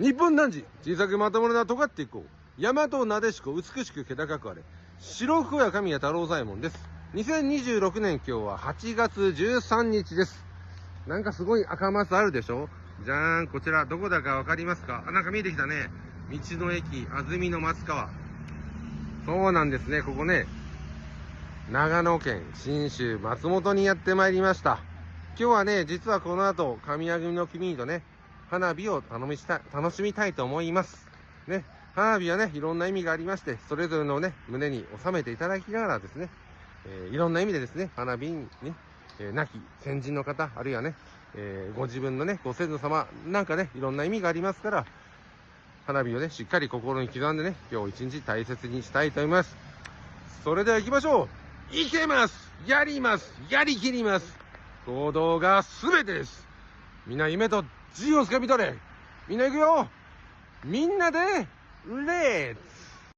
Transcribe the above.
日本男児、小さくまともな尖っていこう。大和なでしこ、美しく気高くあれ。白福や神谷太郎左衛門です。2026年今日は8月13日です。なんかすごい赤マスあるでしょ？じゃーん、こちら、どこだかわかりますか？なんか見えてきたね。道の駅、安曇野松川。そうなんですね、ここね。長野県信州松本にやってまいりました。今日はね、実はこの後、神谷組の君とね、花火を楽しみたいと思います。ね、花火はね、いろんな意味がありまして、それぞれのね、胸に収めていただきながらですね、いろんな意味でですね、花火にね、亡き先人の方、あるいはね、ご自分のね、ご先祖様、なんかね、いろんな意味がありますから、花火をね、しっかり心に刻んでね、今日一日大切にしたいと思います。それでは行きましょう。いけます。やります。やりきります。行動が全てです。みんな夢と自由をつかみ取れ。みんな行くよ。みんなでレッツ